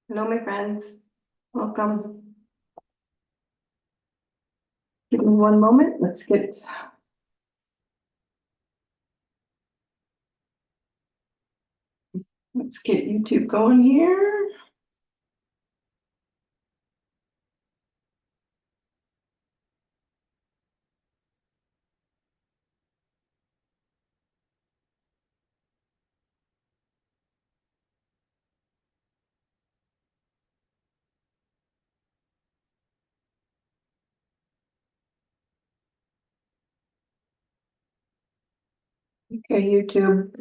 Hello, my friends. Welcome. Give me one moment. Let's get YouTube going here. Okay, YouTube.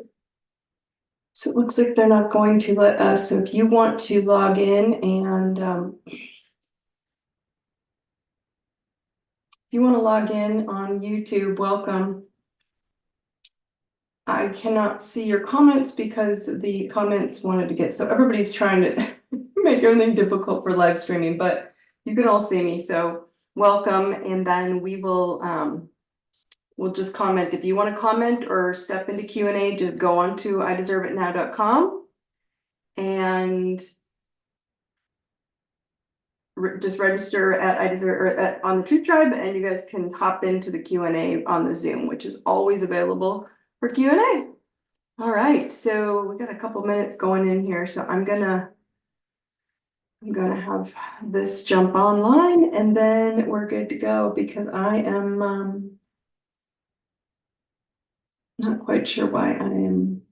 So it looks like they're not going to let us. So if you want to log in and if you want to log in on YouTube, welcome. I cannot see your comments because the comments wanted to get, so everybody's trying to make everything difficult for live streaming, but you can all see me, so welcome, and then we will we'll just comment. If you want to comment or step into Q&A, just go on to ideserveitnow.com and just register at on the Truth Tribe, and you guys can hop into the Q&A on the Zoom, which is always available for Q&A. All right, so we got a couple minutes going in here, so I'm gonna have this jump online, and then we're good to go because I am not quite sure why I am.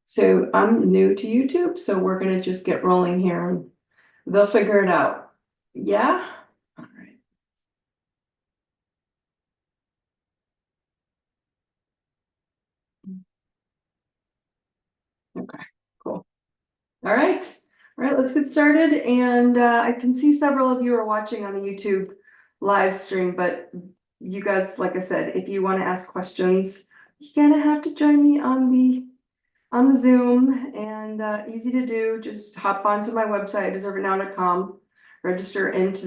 So I'm new to YouTube, so we're gonna just get rolling here. They'll figure it out. Yeah? All right. Okay, cool. All right. All right, let's get started. And I can see several of you are watching on the YouTube live stream, but you guys, like I said, if you want to ask questions, you're gonna have to join me on the Zoom, and easy to do. Just hop onto my website, deserveitnow.com, register into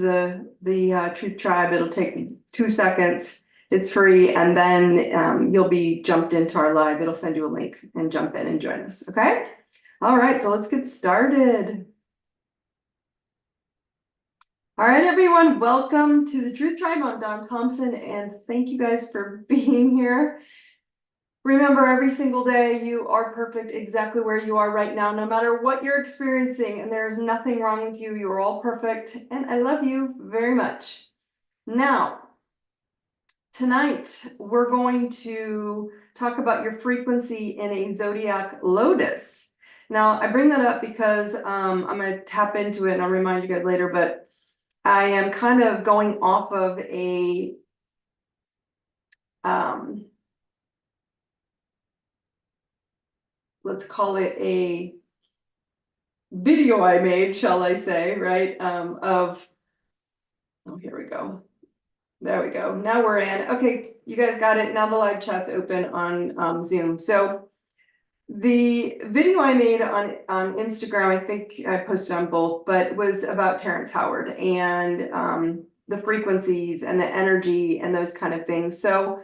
the Truth Tribe. It'll take 2 seconds. It's free, and then you'll be jumped into our live. It'll send you a link and jump in and join us. Okay. All right, so let's get started. All right, everyone, welcome to the Truth Tribe. I'm Thompson, and thank you guys for being here. Remember, every single day you are perfect exactly where you are right now, no matter what you're experiencing, and there is nothing wrong with you. You are all perfect, and I love you very much. Now, tonight we're going to talk about your frequency in a Zodiac Lotus. Now, I bring that up because I'm going to tap into it, and I'll remind you guys later, but I am kind of going off of a let's call it a video I made, shall I say, right? Oh, here we go. There we go. Now we're in. Okay, you guys got it. Now the live chat's open on Zoom. So the video I made on Instagram, I think I posted on both, but was about Terrence Howard and the frequencies and the energy and those kind of things. So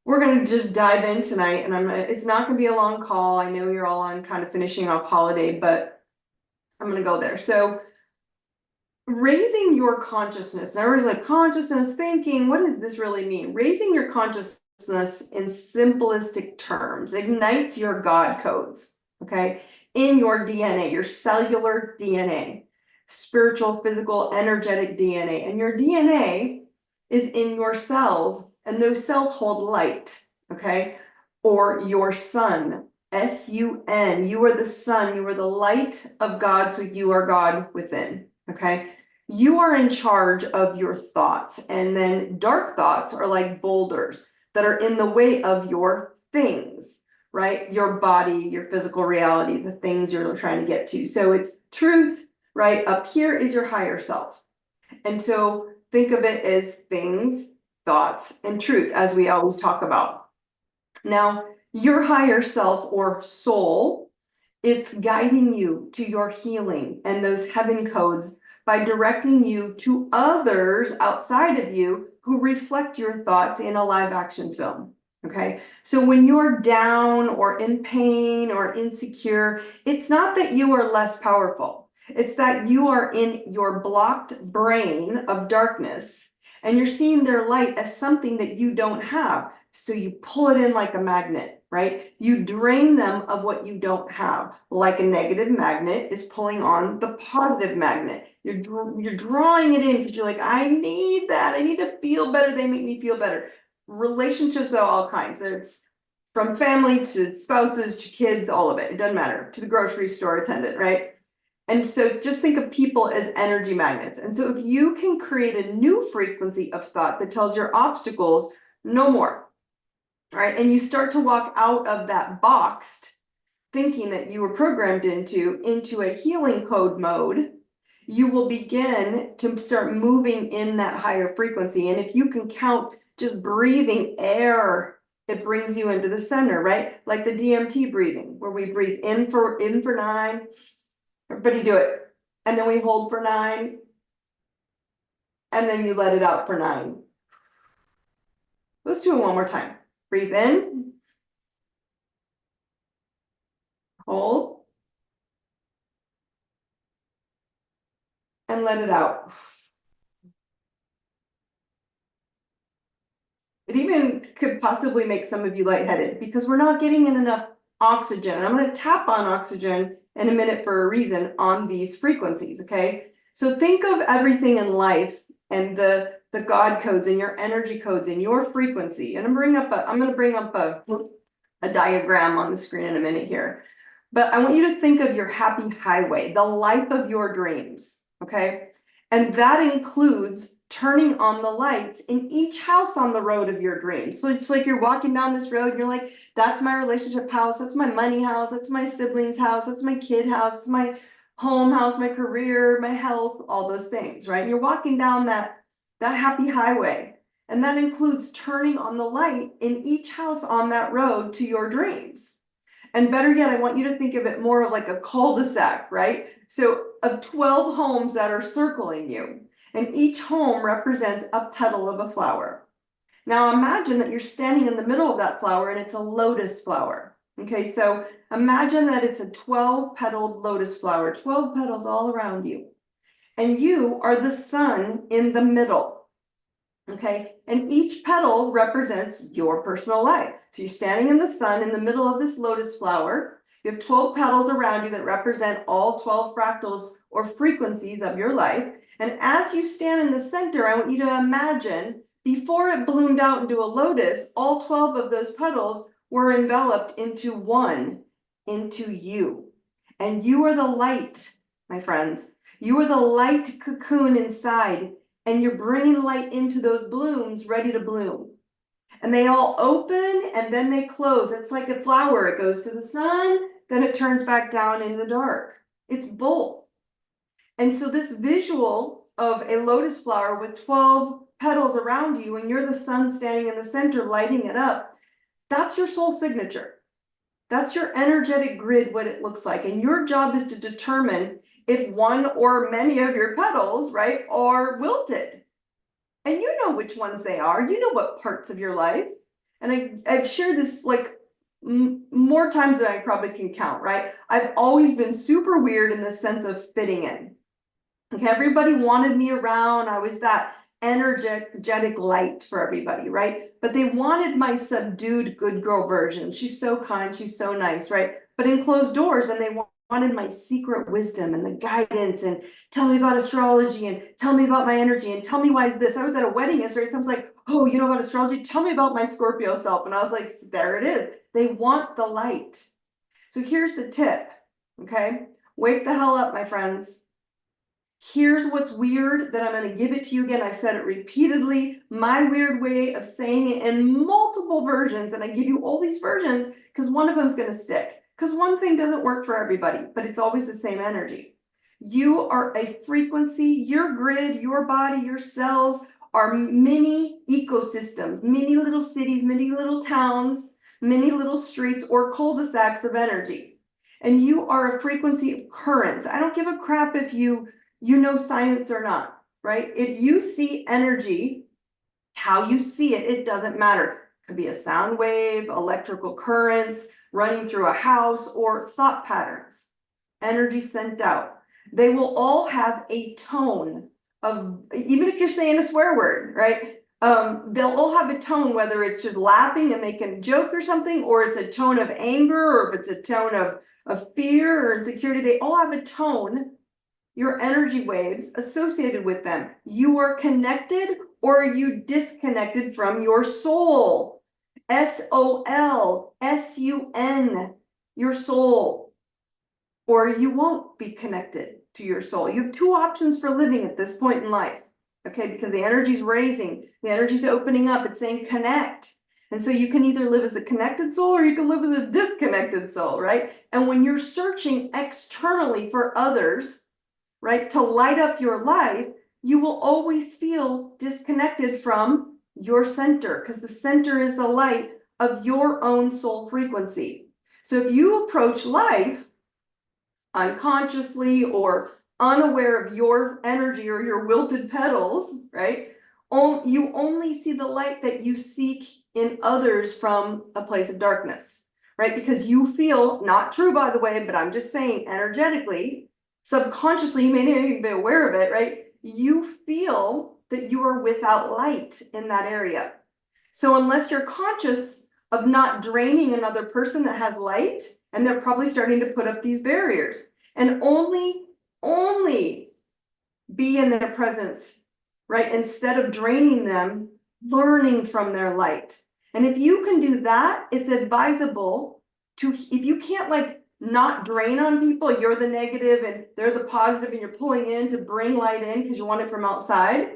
we're going to just dive in tonight, and it's not going to be a long call. I know you're all on kind of finishing off holiday, but I'm going to go there. So raising your consciousness. And everyone's like, consciousness, thinking, what does this really mean? Raising your consciousness in simplistic terms ignites your God codes, okay? In your DNA, your cellular DNA, spiritual, physical, energetic DNA. And your DNA is in your cells, and those cells hold light, okay? Or your sun, S-U-N. You are the sun, you are the light of God, so you are God within, okay? You are in charge of your thoughts, and then dark thoughts are like boulders that are in the way of your things, right? Your body, your physical reality, the things you're trying to get to. So it's truth, right? Up here is your higher self. And so think of it as things, thoughts, and truth, as we always talk about. Now, your higher self or soul, it's guiding you to your healing and those heaven codes by directing you to others outside of you who reflect your thoughts in a live action film. Okay, so when you're down or in pain or insecure, it's not that you are less powerful. It's that you are in your blocked brain of darkness and you're seeing their light as something that you don't have. So you pull it in like a magnet, right? You drain them of what you don't have, like a negative magnet is pulling on the positive magnet. You're drawing it in because you're like, I need that. I need to feel better. They make me feel better. Relationships are all kinds. It's from family to spouses to kids, all of it. It doesn't matter. To the grocery store attendant, right? And so just think of people as energy magnets. And so if you can create a new frequency of thought that tells your obstacles no more, right? And you start to walk out of that boxed thinking that you were programmed into a healing code mode, you will begin to start moving in that higher frequency. And if you can count just breathing air, it brings you into the center, right? Like the DMT breathing, where we breathe in for 9. Everybody do it. And then we hold for 9. And then you let it out for 9. Let's do it one more time. Breathe in. Hold. And let it out. It even could possibly make some of you lightheaded because we're not getting in enough oxygen. And I'm going to tap on oxygen in a minute for a reason on these frequencies, okay? So think of everything in life and the God codes and your energy codes and your frequency. And I'm going to bring up a diagram on the screen in a minute here. But I want you to think of your happy highway, the life of your dreams, okay? And that includes turning on the lights in each house on the road of your dreams. So it's like you're walking down this road and you're like, that's my relationship house, that's my money house, that's my siblings house, that's my kid house, that's my home house, my career, my health, all those things, right? You're walking down that happy highway. And that includes turning on the light in each house on that road to your dreams. And better yet, I want you to think of it more like a cul-de-sac, right? So of 12 homes that are circling you, and each home represents a petal of a flower. Now imagine that you're standing in the middle of that flower and it's a lotus flower. Okay, so imagine that it's a 12-petaled lotus flower, 12 petals all around you. And you are the sun in the middle. Okay, and each petal represents your personal life. So you're standing in the sun in the middle of this lotus flower. You have 12 petals around you that represent all 12 fractals or frequencies of your life. And as you stand in the center, I want you to imagine before it bloomed out into a lotus, all 12 of those petals were enveloped into one, into you. And you are the light, my friends. You are the light cocoon inside. And you're bringing light into those blooms ready to bloom. And they all open and then they close. It's like a flower. It goes to the sun, then it turns back down in the dark. It's both. And so this visual of a lotus flower with 12 petals around you and you're the sun standing in the center lighting it up, that's your soul signature. That's your energetic grid, what it looks like. And your job is to determine if one or many of your petals, right, are wilted. And you know which ones they are. You know what parts of your life. And I've shared this like more times than I probably can count, right? I've always been super weird in the sense of fitting in. Okay, everybody wanted me around. I was that energetic light for everybody, right? But they wanted my subdued good girl version. She's so kind, she's so nice, right? But in closed doors, and they wanted my secret wisdom and the guidance and tell me about astrology and tell me about my energy and tell me why is this. I was at a wedding yesterday, someone's like, oh, you know about astrology? Tell me about my Scorpio self. And I was like, there it is. They want the light. So here's the tip, okay? Wake the hell up, my friends. Here's what's weird that I'm going to give it to you again. I've said it repeatedly, my weird way of saying it in multiple versions. And I give you all these versions because one of them is going to stick. Because one thing doesn't work for everybody, but it's always the same energy. You are a frequency, your grid, your body, your cells are mini ecosystems, mini little cities, mini little towns, many little streets or cul-de-sacs of energy. And you are a frequency of currents. I don't give a crap if you know science or not, right? If you see energy, how you see it, it doesn't matter. It could be a sound wave, electrical currents running through a house, or thought patterns, energy sent out. They will all have a tone of, even if you're saying a swear word, right? They'll all have a tone, whether it's just laughing and making a joke or something, or it's a tone of anger, or if it's a tone of fear or insecurity. They all have a tone, your energy waves associated with them. You are connected or are you disconnected from your soul? SOLSUN, your soul. Or you won't be connected to your soul. You have two options for living at this point in life. Okay, because the energy's raising, the energy's opening up, it's saying connect. And so you can either live as a connected soul or you can live as a disconnected soul, right? And when you're searching externally for others, right, to light up your life, you will always feel disconnected from your center, because the center is the light of your own soul frequency. So if you approach life unconsciously or unaware of your energy or your wilted petals, right? You only see the light that you seek in others from a place of darkness, right? Because you feel, not true by the way, but I'm just saying energetically, subconsciously, you may not even be aware of it, right? You feel that you are without light in that area. So unless you're conscious of not draining another person that has light, and they're probably starting to put up these barriers, and only be in their presence, right? Instead of draining them, learning from their light. And if you can do that, it's advisable to, if you can't like not drain on people, you're the negative and they're the positive and you're pulling in to bring light in because you want it from outside.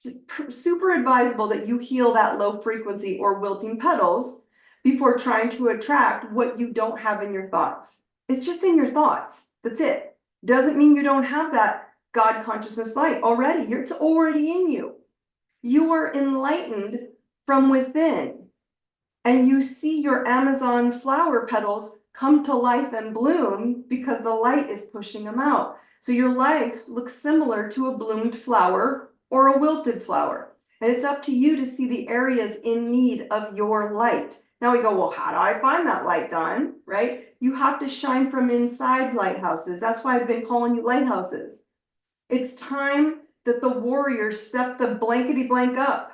It's super advisable that you heal that low frequency or wilting petals before trying to attract what you don't have in your thoughts. It's just in your thoughts. That's it. Doesn't mean you don't have that God consciousness light already. It's already in you. You are enlightened from within. And you see your Amazon flower petals come to life and bloom because the light is pushing them out. So your life looks similar to a bloomed flower or a wilted flower. And it's up to you to see the areas in need of your light. Now we go, well, how do I find that light, Dawn? Right? You have to shine from inside lighthouses. That's why I've been calling you lighthouses. It's time that the warriors step the blankety blank up,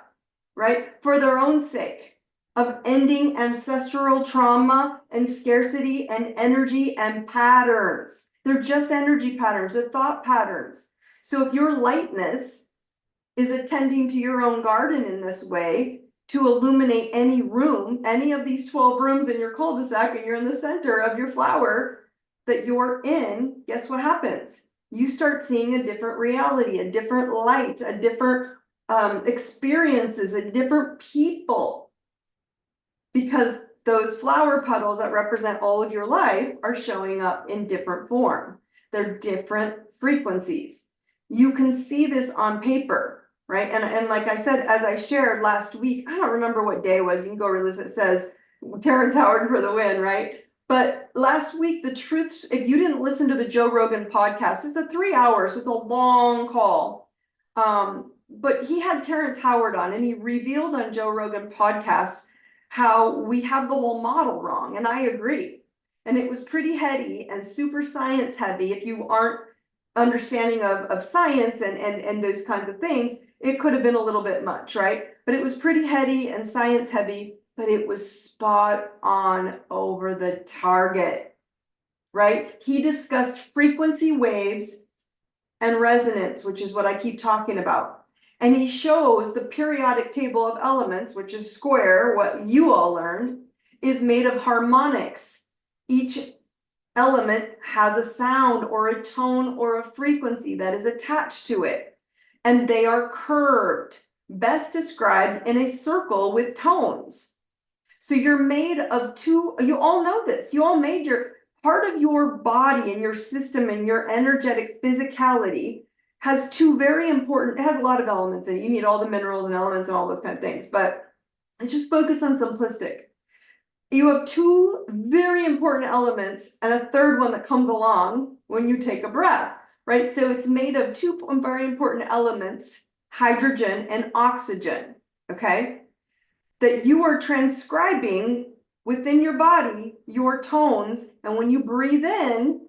right? For their own sake of ending ancestral trauma and scarcity and energy and patterns. They're just energy patterns, they're thought patterns. So if your lightness is attending to your own garden in this way, to illuminate any room, any of these 12 rooms in your cul-de-sac, and you're in the center of your flower that you're in, guess what happens? You start seeing a different reality, a different light, a different experiences, a different people. Because those flower petals that represent all of your life are showing up in different form. They're different frequencies. You can see this on paper, right? And like I said, as I shared last week, I don't remember what day it was. You can go release it. Says Terrence Howard for the win, right? But last week, the truths, if you didn't listen to the Joe Rogan podcast, it's a 3 hours, it's a long call. But he had Terrence Howard on and he revealed on Joe Rogan podcast how we have the whole model wrong. And I agree. And it was pretty heady and super science heavy. If you aren't understanding of science and those kinds of things, it could have been a little bit much, right? But it was pretty heady and science heavy, but it was spot on over the target, right? He discussed frequency waves and resonance, which is what I keep talking about. And he shows the periodic table of elements, which is square, what you all learned, is made of harmonics. Each element has a sound or a tone or a frequency that is attached to it. And they are curved, best described in a circle with tones. So you're made of two, you all know this, you all made your part of your body and your system and your energetic physicality has two very important, it has a lot of elements in it. You need all the minerals and elements and all those kind of things, but let's just focus on simplistic. You have two very important elements and a third one that comes along when you take a breath, right? So it's made of two very important elements, hydrogen and oxygen, okay? That you are transcribing within your body, your tones, and when you breathe in,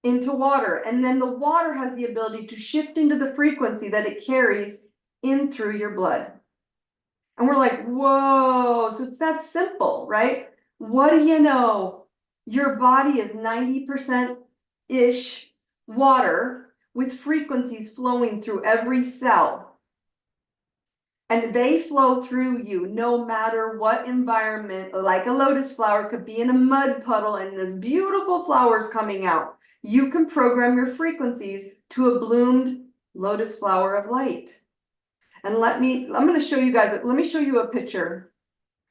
into water, and then the water has the ability to shift into the frequency that it carries in through your blood. And we're like, whoa, so it's that simple, right? What do you know? Your body is 90%-ish water with frequencies flowing through every cell. And they flow through you no matter what environment, like a lotus flower could be in a mud puddle and this beautiful flowers coming out. You can program your frequencies to a bloomed lotus flower of light. And I'm going to show you guys, let me show you a picture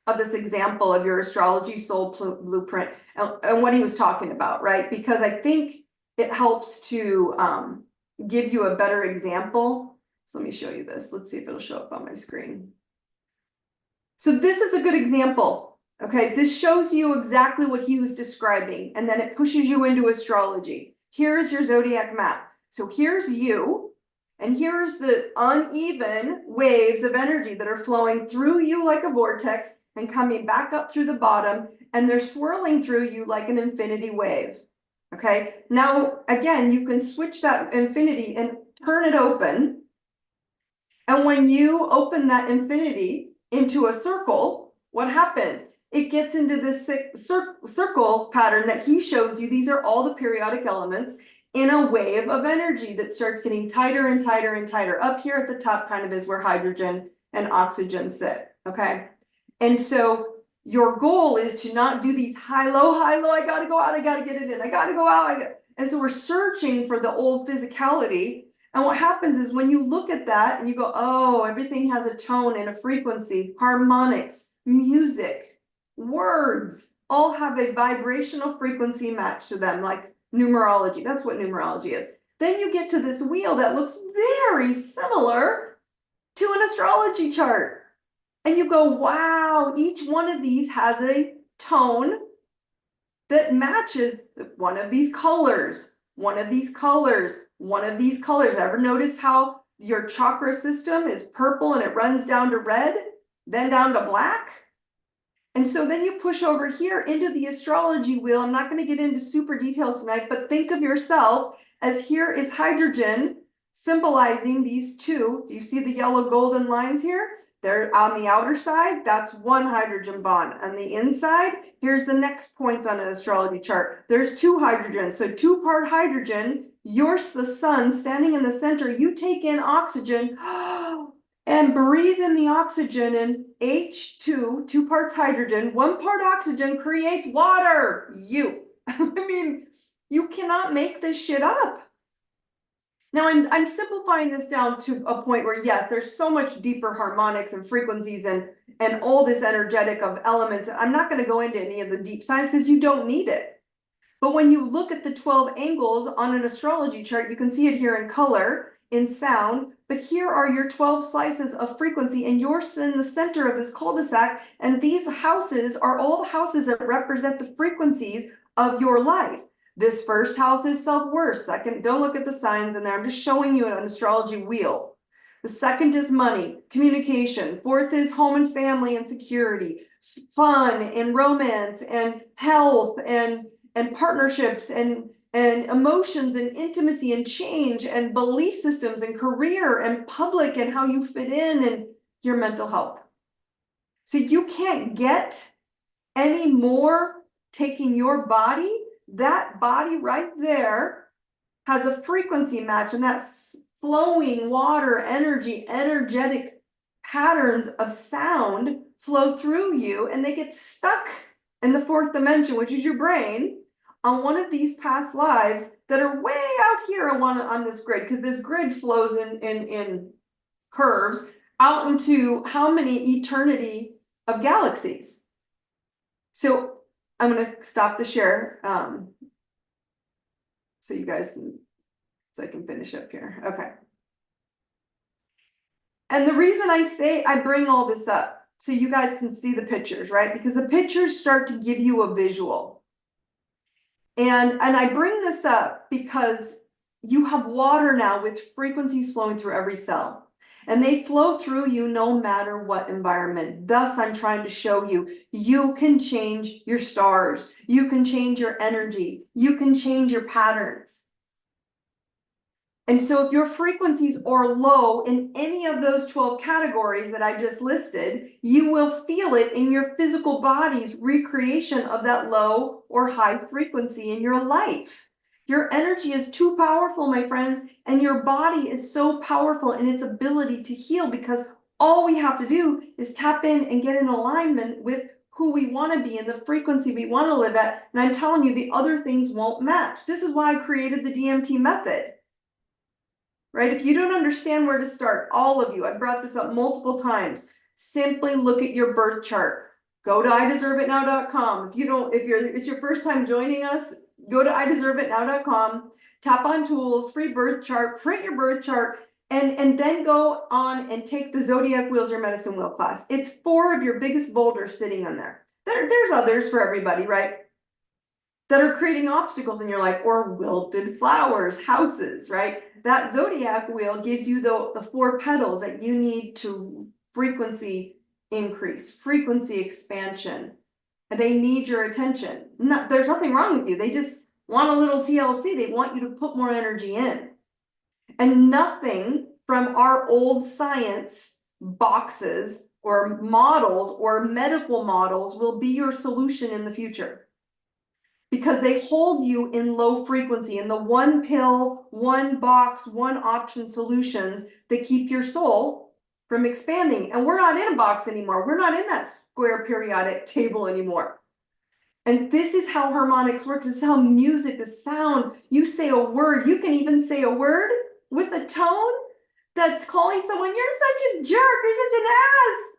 of this example of your astrology soul blueprint and what he was talking about, right? Because I think it helps to give you a better example. So let me show you this. Let's see if it'll show up on my screen. So this is a good example. Okay, this shows you exactly what he was describing, and then it pushes you into astrology. Here's your zodiac map. So here's you, and here's the uneven waves of energy that are flowing through you like a vortex and coming back up through the bottom, and they're swirling through you like an infinity wave. Okay, now again, you can switch that infinity and turn it open. And when you open that infinity into a circle, what happens? It gets into this circle pattern that he shows you. These are all the periodic elements in a wave of energy that starts getting tighter and tighter and tighter. Up here at the top kind of is where hydrogen and oxygen sit, okay? And so your goal is to not do these high, low, I gotta go out, I gotta get it in, I gotta go out. And so we're searching for the old physicality. And what happens is when you look at that and you go, oh, everything has a tone and a frequency, harmonics, music, words, all have a vibrational frequency match to them, like numerology. That's what numerology is. Then you get to this wheel that looks very similar to an astrology chart. And you go, wow, each one of these has a tone that matches one of these colors, one of these colors, one of these colors. Ever notice how your chakra system is purple and it runs down to red, then down to black? And so then you push over here into the astrology wheel. I'm not going to get into super details tonight, but think of yourself as here is hydrogen symbolizing these two. Do you see the yellow golden lines here? They're on the outer side. That's one hydrogen bond. On the inside, here's the next points on an astrology chart. There's two hydrogens. So 2-part hydrogen, you're the sun standing in the center. You take in oxygen and breathe in the oxygen, and H2, 2 parts hydrogen, 1 part oxygen creates water. I mean, you cannot make this shit up. Now I'm simplifying this down to a point where, yes, there's so much deeper harmonics and frequencies and all this energetic of elements. I'm not going to go into any of the deep science because you don't need it. But when you look at the 12 angles on an astrology chart, you can see it here in color, in sound, but here are your 12 slices of frequency, and you're in the center of this cul-de-sac, and these houses are all the houses that represent the frequencies of your life. This first house is self-worth. Second, don't look at the signs in there. I'm just showing you an astrology wheel. The second is money, communication. Fourth is home and family and security, fun and romance and health and partnerships and emotions and intimacy and change and belief systems and career and public and how you fit in and your mental health. So you can't get any more taking your body. That body right there has a frequency match, and that's flowing water, energy, energetic patterns of sound flow through you, and they get stuck in the 4th dimension, which is your brain, on one of these past lives that are way out here on this grid, because this grid flows in curves out into how many eternity of galaxies. So I'm going to stop the share so you guys so I can finish up here. Okay. And the reason I bring all this up, so you guys can see the pictures, right? Because the pictures start to give you a visual. And I bring this up because you have water now with frequencies flowing through every cell. And they flow through you no matter what environment. Thus, I'm trying to show you, you can change your stars. You can change your energy. You can change your patterns. And so if your frequencies are low in any of those 12 categories that I just listed, you will feel it in your physical body's recreation of that low or high frequency in your life. Your energy is too powerful, my friends, and your body is so powerful in its ability to heal, because all we have to do is tap in and get in alignment with who we want to be and the frequency we want to live at. And I'm telling you, the other things won't match. This is why I created the DMT method. Right? If you don't understand where to start, all of you, I brought this up multiple times, simply look at your birth chart. Go to IDeserveItNow.com. If it's your first time joining us, go to IDeserveItNow.com, tap on tools, free birth chart, print your birth chart, and then go on and take the Zodiac Wheels or Medicine Wheel class. It's 4 of your biggest boulders sitting on there. There's others for everybody, right? That are creating obstacles in your life, or wilted flowers, houses, right? That Zodiac wheel gives you the 4 petals that you need to frequency increase, frequency expansion. And they need your attention. There's nothing wrong with you. They just want a little TLC. They want you to put more energy in. And nothing from our old science boxes or models or medical models will be your solution in the future, because they hold you in low frequency, in the one pill, one box, one option solutions that keep your soul from expanding. And we're not in a box anymore. We're not in that square periodic table anymore. And this is how harmonics works. This is how music is sound. You say a word, you can even say a word with a tone that's calling someone, you're such a jerk, you're such an ass.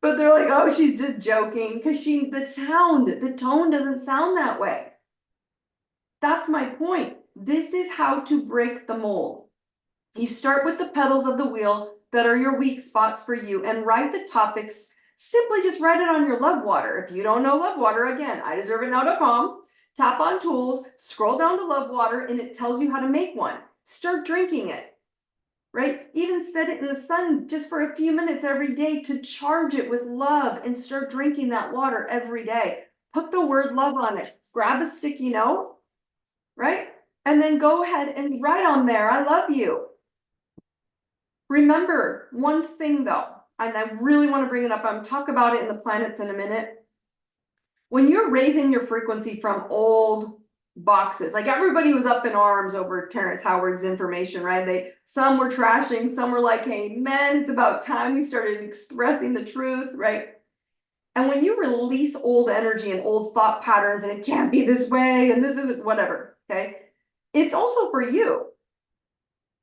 But they're like, oh, she's just joking, because the tone doesn't sound that way. That's my point. This is how to break the mold. You start with the petals of the wheel that are your weak spots for you, and write the topics. Simply just write it on your love water. If you don't know love water, again, IDeserveItNow.com, tap on tools, scroll down to love water, and it tells you how to make one. Start drinking it, right? Even set it in the sun just for a few minutes every day to charge it with love, and start drinking that water every day. Put the word love on it. Grab a sticky note, right? And then go ahead and write on there, I love you. Remember one thing though, and I really want to bring it up. I'm talk about it in the planets in a minute. When you're raising your frequency from old boxes, like everybody was up in arms over Terrence Howard's information, right? Some were trashing, some were like, hey, men, it's about time we started expressing the truth, right? And when you release old energy and old thought patterns, and it can't be this way, and this isn't whatever, okay? It's also for you.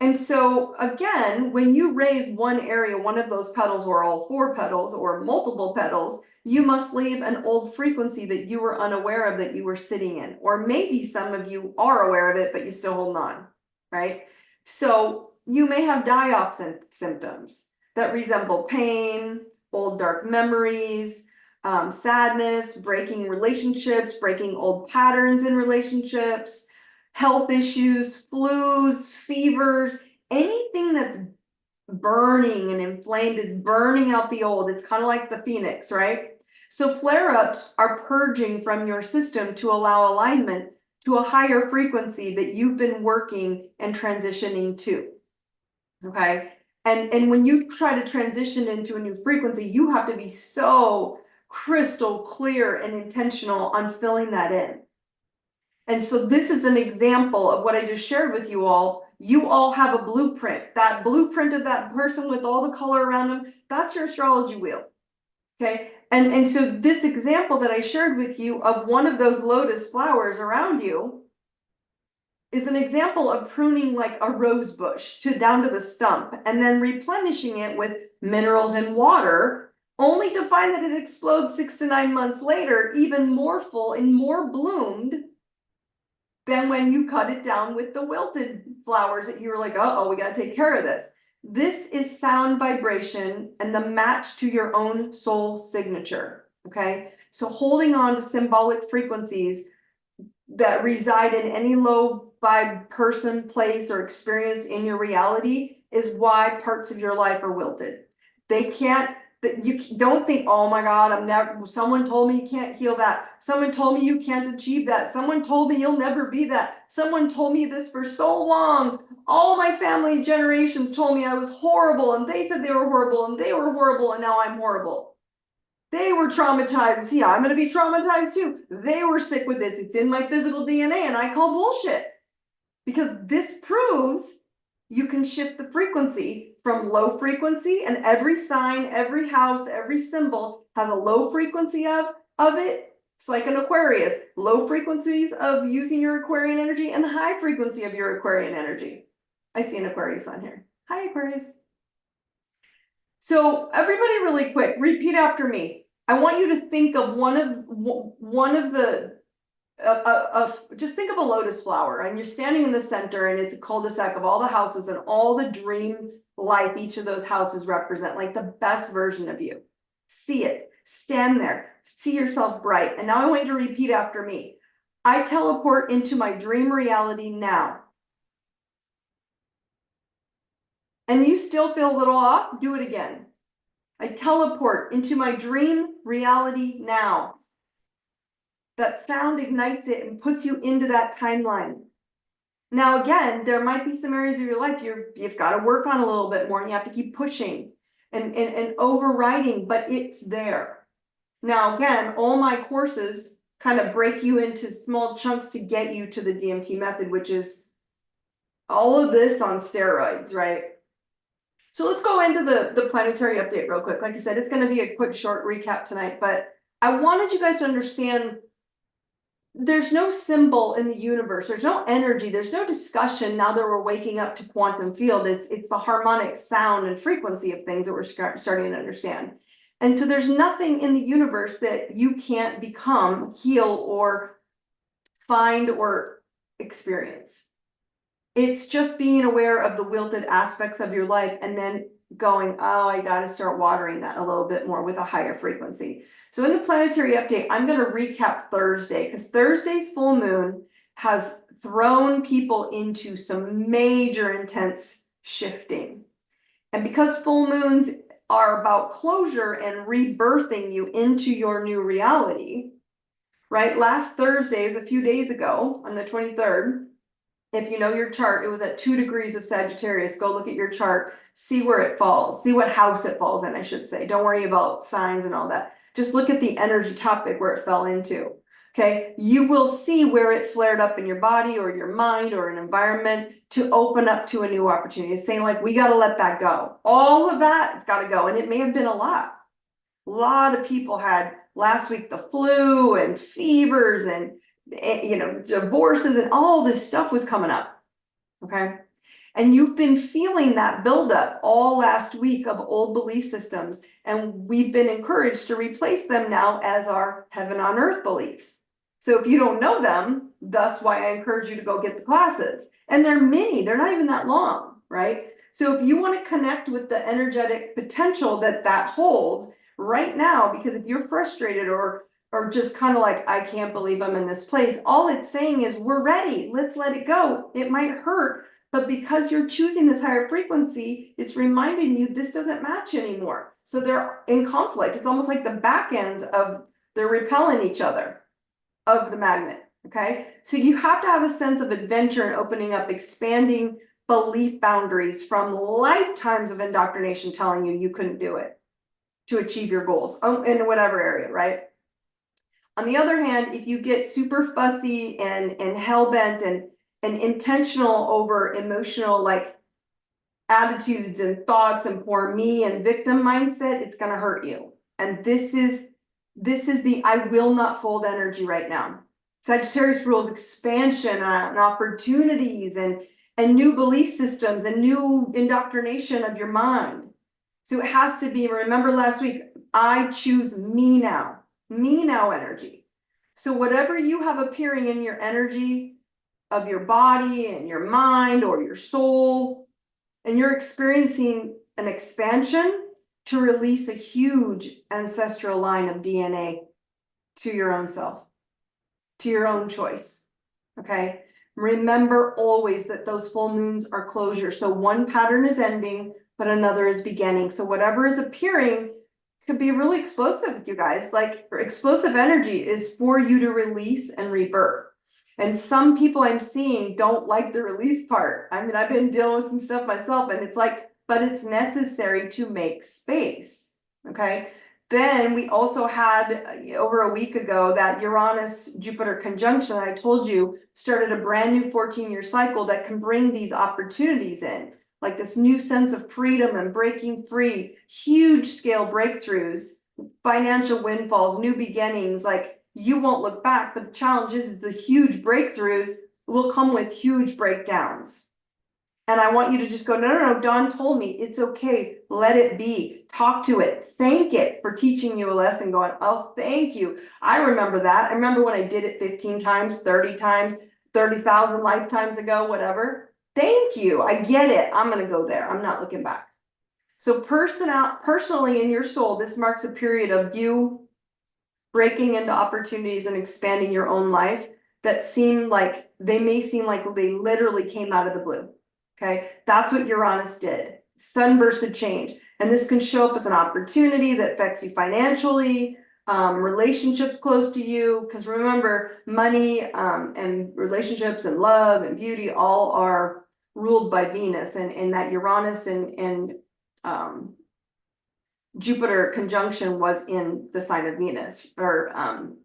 And so again, when you raise one area, one of those petals, or all 4 petals, or multiple petals, you must leave an old frequency that you were unaware of, that you were sitting in. Or maybe some of you are aware of it, but you still hold on, right? So you may have die-off symptoms that resemble pain, old dark memories, sadness, breaking relationships, breaking old patterns in relationships, health issues, flus, fevers, anything that's burning and inflamed is burning out the old. It's kind of like the phoenix, right? So flare-ups are purging from your system to allow alignment to a higher frequency that you've been working and transitioning to, okay? And when you try to transition into a new frequency, you have to be so crystal clear and intentional on filling that in. And so this is an example of what I just shared with you all. You all have a blueprint. That blueprint of that person with all the color around them, that's your astrology wheel. Okay. And so this example that I shared with you of one of those lotus flowers around you is an example of pruning like a rose bush down to the stump, and then replenishing it with minerals and water, only to find that it explodes 6 to 9 months later, even more full and more bloomed than when you cut it down with the wilted flowers that you were like, uh-oh, we got to take care of this. This is sound vibration and the match to your own soul signature, okay? So holding on to symbolic frequencies that reside in any low vibe person, place, or experience in your reality is why parts of your life are wilted. They can't, you don't think, oh my God, I'm never, someone told me you can't heal that. Someone told me you can't achieve that. Someone told me you'll never be that. Someone told me this for so long. All my family generations told me I was horrible, and they said they were horrible, and they were horrible, and now I'm horrible. They were traumatized. Yeah, I'm going to be traumatized too. They were sick with this. It's in my physical DNA, and I call bullshit. Because this proves you can shift the frequency from low frequency, and every sign, every house, every symbol has a low frequency of it. It's like an Aquarius. Low frequencies of using your Aquarian energy and high frequency of your Aquarian energy. I see an Aquarius on here. Hi, Aquarius. So everybody really quick, repeat after me. I want you to think of just think of a lotus flower, and you're standing in the center, and it's a cul-de-sac of all the houses and all the dream life each of those houses represent, like the best version of you. See it, stand there, see yourself bright. And now I want you to repeat after me. I teleport into my dream reality now. And you still feel a little off? Do it again. I teleport into my dream reality now. That sound ignites it and puts you into that timeline. Now, again, there might be some areas of your life you've got to work on a little bit more, and you have to keep pushing and overriding, but it's there. Now, again, all my courses kind of break you into small chunks to get you to the DMT method, which is all of this on steroids, right? So let's go into the planetary update real quick. Like I said, it's going to be a quick, short recap tonight, but I wanted you guys to understand there's no symbol in the universe. There's no energy. There's no discussion now that we're waking up to quantum field. It's the harmonic sound and frequency of things that we're starting to understand. And so there's nothing in the universe that you can't become, heal, or find or experience. It's just being aware of the wilted aspects of your life and then going, oh, I got to start watering that a little bit more with a higher frequency. So in the planetary update, I'm going to recap Thursday, because Thursday's full moon has thrown people into some major intense shifting. And because full moons are about closure and rebirthing you into your new reality, right? Last Thursday, it was a few days ago on the 23rd. If you know your chart, it was at 2 degrees of Sagittarius. Go look at your chart, see where it falls, see what house it falls in, I should say. Don't worry about signs and all that. Just look at the energy topic where it fell into, okay? You will see where it flared up in your body or your mind or an environment to open up to a new opportunity. It's saying, like, we got to let that go. All of that got to go. And it may have been a lot. A lot of people had last week the flu and fevers and divorces, and all this stuff was coming up, okay? And you've been feeling that buildup all last week of old belief systems, and we've been encouraged to replace them now as our heaven on earth beliefs. So if you don't know them, that's why I encourage you to go get the classes. And they're mini, they're not even that long, right? So if you want to connect with the energetic potential that holds right now, because if you're frustrated or just kind of like, I can't believe I'm in this place, all it's saying is we're ready. Let's let it go. It might hurt, but because you're choosing this higher frequency, it's reminding you this doesn't match anymore. So they're in conflict. It's almost like the back ends of they're repelling each other of the magnet, okay? So you have to have a sense of adventure and opening up, expanding belief boundaries from lifetimes of indoctrination telling you couldn't do it to achieve your goals in whatever area, right? On the other hand, if you get super fussy and hell-bent and intentional over emotional like attitudes and thoughts and poor me and victim mindset, it's going to hurt you. And this is the I will not fold energy right now. Sagittarius rules expansion and opportunities and new belief systems and new indoctrination of your mind. So it has to be, remember last week, I choose me now energy. So whatever you have appearing in your energy of your body and your mind or your soul, and you're experiencing an expansion to release a huge ancestral line of DNA to your own self, to your own choice. Okay. Remember always that those full moons are closure. So one pattern is ending, but another is beginning. So whatever is appearing could be really explosive, you guys. Like explosive energy is for you to release and rebirth. And some people I'm seeing don't like the release part. I mean, I've been dealing with some stuff myself, and it's like, but it's necessary to make space. Okay. Then we also had over a week ago that Uranus-Jupiter conjunction that I told you started a brand new 14-year cycle that can bring these opportunities in, like this new sense of freedom and breaking free, huge scale breakthroughs, financial windfalls, new beginnings. Like you won't look back, but the challenge is the huge breakthroughs will come with huge breakdowns. And I want you to just go, no, Dawn told me it's okay. Let it be. Talk to it. Thank it for teaching you a lesson, going, oh, thank you. I remember that. I remember when I did it 15 times, 30 times, 30,000 lifetimes ago, whatever. Thank you. I get it. I'm going to go there. I'm not looking back. So personally in your soul, this marks a period of you breaking into opportunities and expanding your own life that may seem like they literally came out of the blue. Okay, that's what Uranus did. Sunburst of change. And this can show up as an opportunity that affects you financially, relationships close to you. Because remember, money and relationships and love and beauty all are ruled by Venus. And that Uranus and Jupiter conjunction was in the sign of Venus, or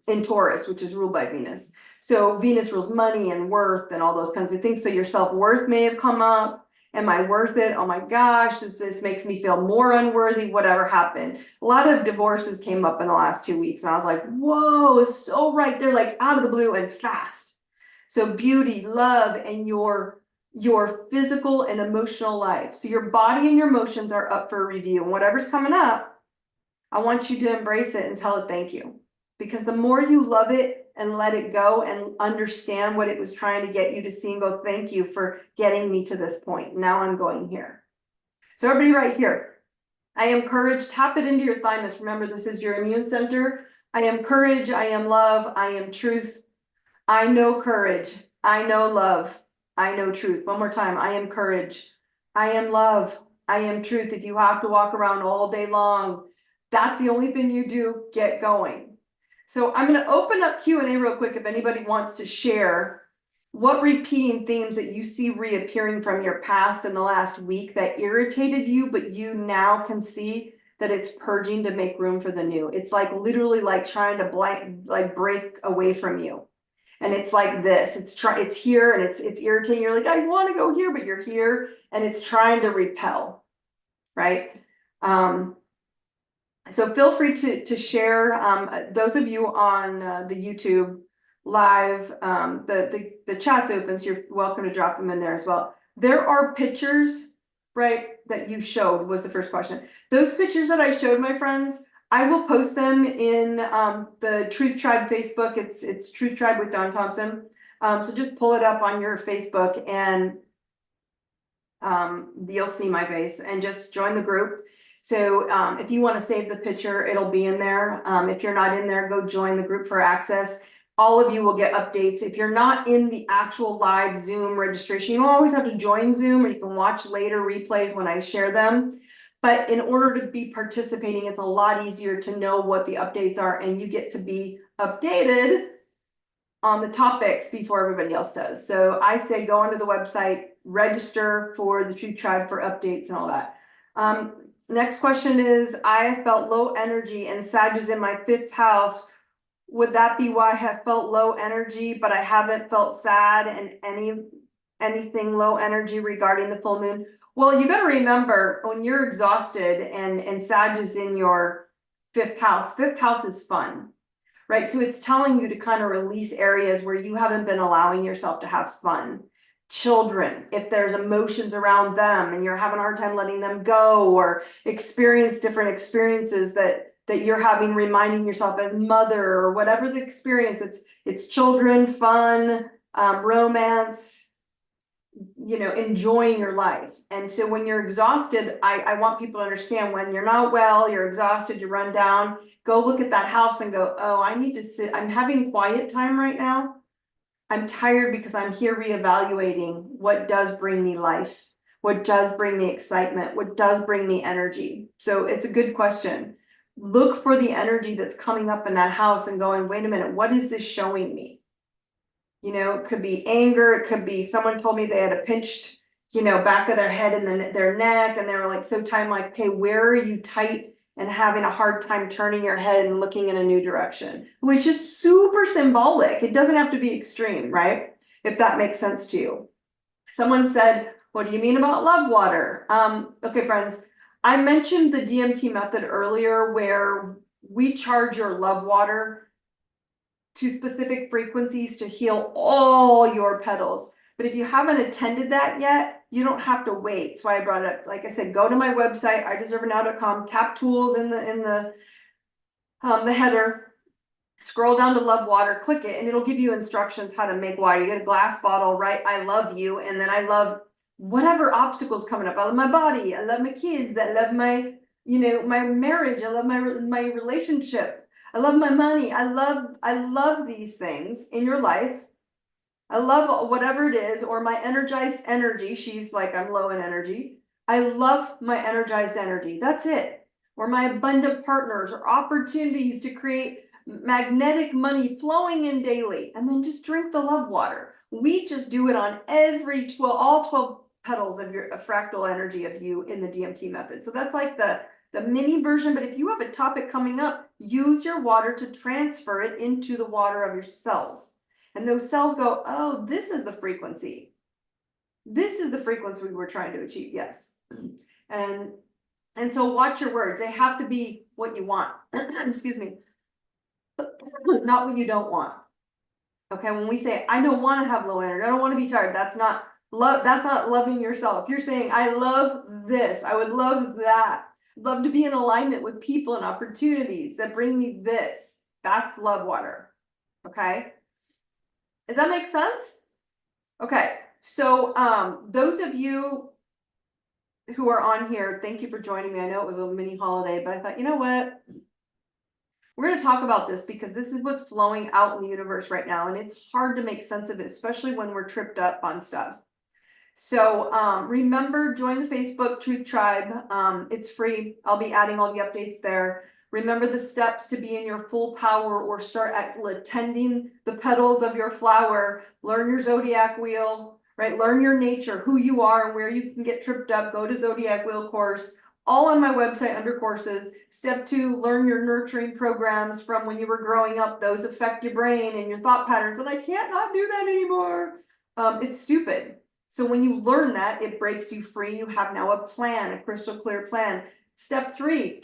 in Taurus, which is ruled by Venus. So Venus rules money and worth and all those kinds of things. So your self-worth may have come up. Am I worth it? Oh my gosh, this makes me feel more unworthy, whatever happened. A lot of divorces came up in the last 2 weeks. And I was like, whoa, it's so right. They're like out of the blue and fast. So beauty, love, and your physical and emotional life. So your body and your emotions are up for a review. And whatever's coming up, I want you to embrace it and tell it thank you. Because the more you love it and let it go and understand what it was trying to get you to see and go, thank you for getting me to this point. Now I'm going here. So everybody right here, I am courage. Tap it into your thymus. Remember, this is your immune center. I am courage. I am love. I am truth. I know courage. I know love. I know truth. One more time. I am courage. I am love. I am truth. If you have to walk around all day long, that's the only thing you do, get going. So I'm going to open up Q&A real quick if anybody wants to share what repeating themes that you see reappearing from your past in the last week that irritated you, but you now can see that it's purging to make room for the new. It's like literally like trying to break away from you. And it's like this, it's here and it's irritating. You're like, I want to go here, but you're here and it's trying to repel, right? So feel free to share. Those of you on the YouTube live, the chat's open, so you're welcome to drop them in there as well. There are pictures, right, that you showed was the first question. Those pictures that I showed, my friends, I will post them in the Truth Tribe Facebook. It's Truth Tribe with Dawn Thompson. So just pull it up on your Facebook and you'll see my face and just join the group. So if you want to save the picture, it'll be in there. If you're not in there, go join the group for access. All of you will get updates. If you're not in the actual live Zoom registration, you don't always have to join Zoom, or you can watch later replays when I share them. But in order to be participating, it's a lot easier to know what the updates are, and you get to be updated on the topics before everybody else does. So I say go onto the website, register for the Truth Tribe for updates and all that. Next question is, I felt low energy and Sag is in my 5th house. Would that be why I have felt low energy, but I haven't felt sad and anything low energy regarding the full moon? Well, you got to remember when you're exhausted and Sag is in your 5th house. 5th house is fun, right? So it's telling you to kind of release areas where you haven't been allowing yourself to have fun. Children, if there's emotions around them and you're having a hard time letting them go, or experience different experiences that you're having, reminding yourself as mother or whatever the experience, it's children, fun, romance, enjoying your life. And so when you're exhausted, I want people to understand when you're not well, you're exhausted, you run down, go look at that house and go, oh, I need to sit, I'm having quiet time right now. I'm tired because I'm here reevaluating what does bring me life, what does bring me excitement, what does bring me energy. So it's a good question. Look for the energy that's coming up in that house and going, wait a minute, what is this showing me? It could be anger, it could be someone told me they had a pinched, back of their head and then their neck, and they were like so tight. I'm like, okay, where are you tight and having a hard time turning your head and looking in a new direction? Which is super symbolic. It doesn't have to be extreme, right? If that makes sense to you. Someone said, what do you mean about love water? Okay, friends, I mentioned the DMT method earlier where we charge your love water to specific frequencies to heal all your petals. But if you haven't attended that yet, you don't have to wait. That's why I brought it up. Like I said, go to my website, ideserveitnow.com, tap tools in the header, scroll down to love water, click it, and it'll give you instructions how to make water. You get a glass bottle, right? I love you, and then I love whatever obstacles coming up. I love my body, I love my kids, I love my, my marriage, I love my relationship. I love my money. I love these things in your life. I love whatever it is, or my energized energy. She's like, I'm low in energy. I love my energized energy. That's it. Or my abundant partners or opportunities to create magnetic money flowing in daily. And then just drink the love water. We just do it on all 12 petals of your fractal energy of you in the DMT method. So that's like the mini version, but if you have a topic coming up, use your water to transfer it into the water of your cells. And those cells go, oh, this is the frequency. This is the frequency we were trying to achieve, yes. And so watch your words. They have to be what you want. Excuse me. Not what you don't want. Okay, when we say, I don't want to have low energy, I don't want to be tired, that's not love, that's not loving yourself. You're saying, I love this, I would love that. Love to be in alignment with people and opportunities that bring me this. That's love water. Okay. Does that make sense? Okay. So those of you who are on here, thank you for joining me. I know it was a mini holiday, but I thought, you know what? We're going to talk about this because this is what's flowing out in the universe right now. And it's hard to make sense of it, especially when we're tripped up on stuff. So remember, join the Facebook Truth Tribe. It's free. I'll be adding all the updates there. Remember the steps to be in your full power or start attending the petals of your flower. Learn your Zodiac wheel, right? Learn your nature, who you are and where you can get tripped up. Go to Zodiac wheel course. All on my website under courses. Step 2, learn your nurturing programs from when you were growing up. Those affect your brain and your thought patterns. And I can't not do that anymore. It's stupid. So when you learn that, it breaks you free. You have now a plan, a crystal clear plan. Step 3,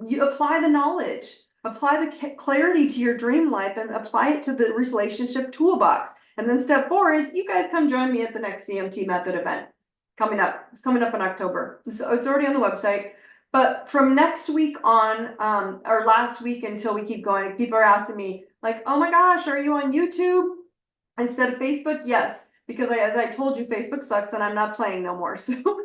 you apply the knowledge, apply the clarity to your dream life and apply it to the relationship toolbox. And then step 4 is you guys come join me at the next DMT method event coming up. It's coming up in October. So it's already on the website. But from next week on, or last week until we keep going, people are asking me like, oh my gosh, are you on YouTube instead of Facebook? Yes. Because as I told you, Facebook sucks and I'm not playing no more. So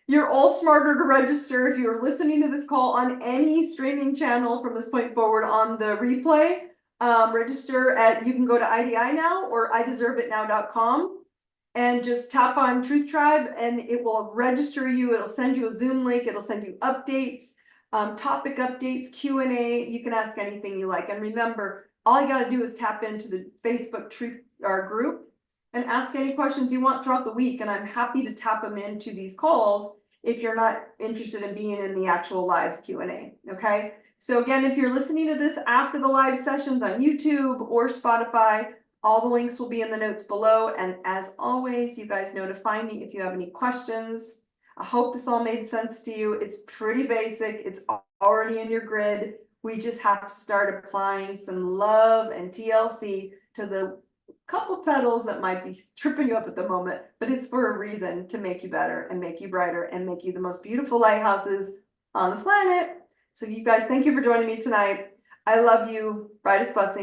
you're all smarter to register if you're listening to this call on any streaming channel from this point forward on the replay. Register you can go to IDI now or ideserveitnow.com and just tap on Truth Tribe and it will register you. It'll send you a Zoom link. It'll send you updates, topic updates, Q&A. You can ask anything you like. And remember, all you got to do is tap into the Facebook Truth group and ask any questions you want throughout the week. And I'm happy to tap them into these calls if you're not interested in being in the actual live Q&A, okay? So again, if you're listening to this after the live sessions on YouTube or Spotify, all the links will be in the notes below. And as always, you guys know to find me if you have any questions. I hope this all made sense to you. It's pretty basic. It's already in your grid. We just have to start applying some love and TLC to the couple petals that might be tripping you up at the moment, but it's for a reason to make you better and make you brighter and make you the most beautiful lighthouses on the planet. So you guys, thank you for joining me tonight. I love you. Brightest blessings.